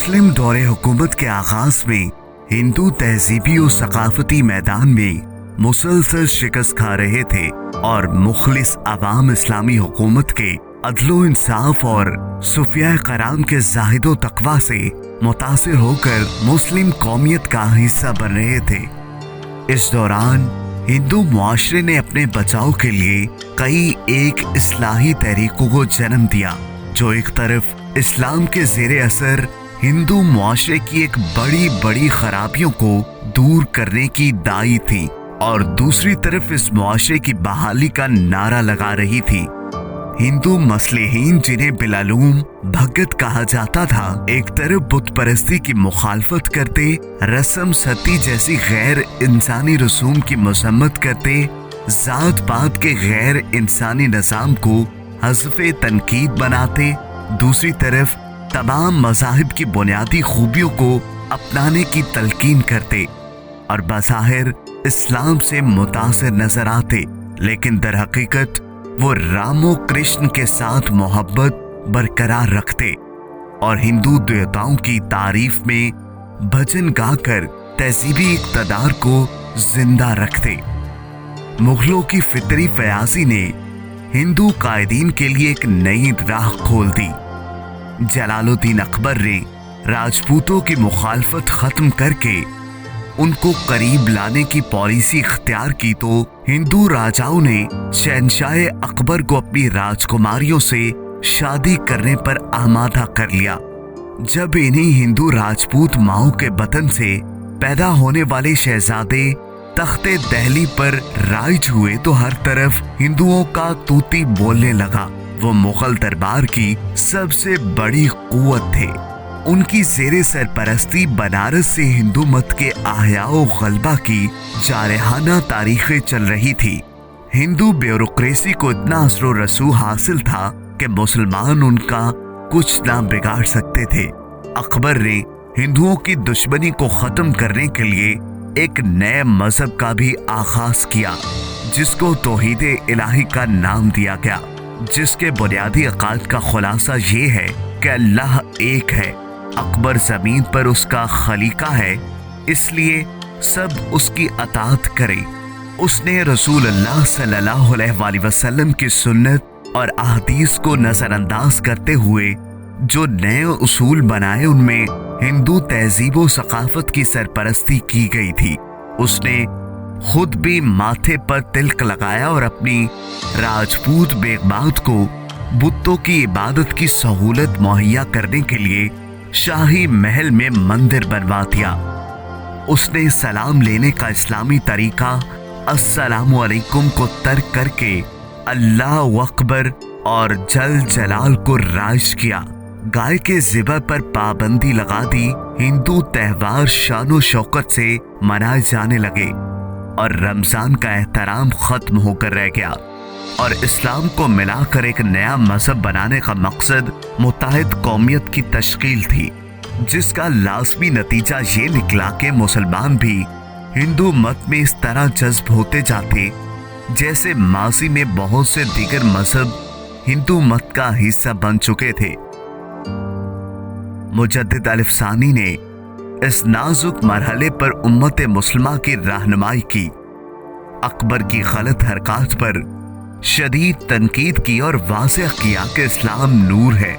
मुस्लिम दौरे हुकूमत के आगाज में हिंदू तहजीबी और सकाफती मैदान में मुसलसल शिकस्त खा रहे थे और मुखलिस अवाम इस्लामी हुकूमत के अदलो इंसाफ और सुफिया कराम के जाहिदो तकवा से मुतासिर होकर मुस्लिम कौमियत का हिस्सा बन रहे थे। इस दौरान हिंदू मुआशरे ने अपने बचाव के लिए कई एक इस्लाही तहरीकों को जन्म दिया, जो एक तरफ इस्लाम के ज़ेरे असर हिंदू मुआशरे की एक बड़ी बड़ी खराबियों को दूर करने की दाई थी और दूसरी तरफ इस मुआशरे की बहाली का नारा लगा रही थी। हिंदू मसलेहीन, जिन्हें बिलालूम भगत कहा जाता था, एक तरफ बुत परस्ती की मुखालफत करते, रस्म सती जैसी गैर इंसानी रसूम की मसम्मत करते, जात पात के गैर इंसानी निज़ाम को हज़्फ़े तनकीद बनाते, दूसरी तरफ तमाम मज़ाहिब की बुनियादी खूबियों को अपनाने की तलकीन करते और बज़ाहिर इस्लाम से मुतासिर नजर आते, लेकिन दर हकीकत वो रामो कृष्ण के साथ मोहब्बत बरकरार रखते और हिंदू देवताओं की तारीफ में भजन गाकर तहजीबी इक़्तिदार को जिंदा रखते। मुगलों की फितरी फयाजी ने हिंदू कायदीन के लिए एक नई राह खोल दी। जलालुद्दीन अकबर ने राजपूतों की मुखालफत खत्म करके उनको करीब लाने की पॉलिसी इख्तियार की तो हिंदू राजाओं ने शहंशाह अकबर को अपनी राजकुमारियों से शादी करने पर आमादा कर लिया। जब इन्हीं हिंदू राजपूत माओं के बतन से पैदा होने वाले शहजादे तख्ते दहली पर राइज हुए तो हर तरफ हिंदुओं का तूती बोलने लगा। वो मुगल दरबार की सबसे बड़ी कुव्वत थे। उनकी ज़ेरे सरपरस्ती बनारस से हिंदू मत के आह्याओ गलबा की जारहाना तारीखें चल रही थी। हिंदू ब्यूरोक्रेसी को इतना असरो रसू हासिल था कि मुसलमान उनका कुछ ना बिगाड़ सकते थे। अकबर ने हिंदुओं की दुश्मनी को खत्म करने के लिए एक नए मजहब का भी आगाज किया, जिसको तौहीद इलाही का नाम दिया गया, जिसके बुनियादी अकाद का खुलासा ये है कि अल्लाह एक है, अकबर जमीन पर उसका खलीका है, इसलिए सब उसकी अताअत करें। उसने रसूल अल्लाह सल्लल्लाहु अलैहि वसल्लम की सुन्नत और अहदीस को नजरअंदाज करते हुए जो नए उसूल बनाए, उनमें हिंदू तहजीब व सकाफत की सरपरस्ती की गई थी। उसने खुद भी माथे पर तिलक लगाया और अपनी राजपूत बेगमात को बुतों की इबादत की सहूलत मुहैया करने के लिए शाही महल में मंदिर बनवा दिया। उसने सलाम लेने का इस्लामी तरीका अस्सलामु अलैकुम को तर्क करके अल्लाह अकबर और जल जलाल को राइज किया। गाय के ज़िबा पर पाबंदी लगा दी। हिंदू त्यौहार शानो शौकत से मनाए जाने लगे और रमजान का एहतराम खत्म होकर रह गया और इस्लाम को मिलाकर एक नया मजहब बनाने का मकसद मुत्तहिद कौमियत की तश्कील थी, जिसका लाजमी नतीजा ये निकला कि मुसलमान भी हिंदू मत में इस तरह जज्ब होते जाते जैसे माजी में बहुत से दीगर मजहब हिंदू मत का हिस्सा बन चुके थे। मुजद्दिद अलिफसानी ने इस नाजुक मरहले पर उम्मत मुस्लिमा की रहनुमाई की, अकबर की गलत हरकत पर शदीद तनकीद की और वाज़ेह किया कि इस्लाम नूर है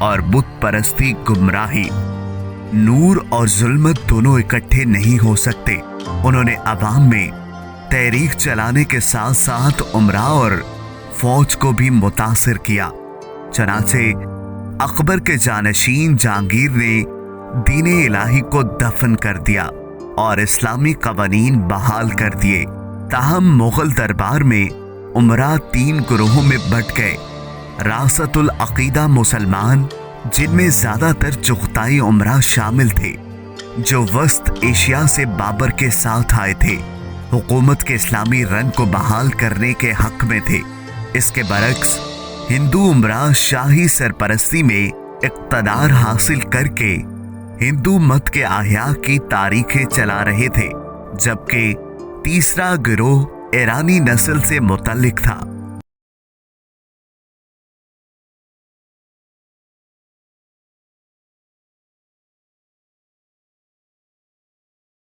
और बुत परस्ती गुमराही। नूर और जुल्मत दोनों इकट्ठे नहीं हो सकते। उन्होंने अवाम में तहरीक चलाने के साथ साथ उमरा और फौज को भी मुतासिर किया। चनाचे अकबर के जानशीन जहांगीर ने दीन इलाही को दफन कर दिया और इस्लामी कवानीन बहाल कर दिए। ताहम मुगल दरबार में उमरा 3 ग्रोहों में बट गए। रासतुल अकीदा मुसलमान, जिनमें ज्यादातर चुगताई उमरा शामिल थे, जो वस्त एशिया से बाबर के साथ आए थे, हुकूमत के इस्लामी रंग को बहाल करने के हक में थे। इसके बरक्स हिंदू उमरा शाही सरपरस्ती में इक़्तिदार हासिल करके हिंदू मत के आह्या की तारीखें चला रहे थे, जबकि तीसरा गिरोह ईरानी नस्ल से मुतल्लिक था।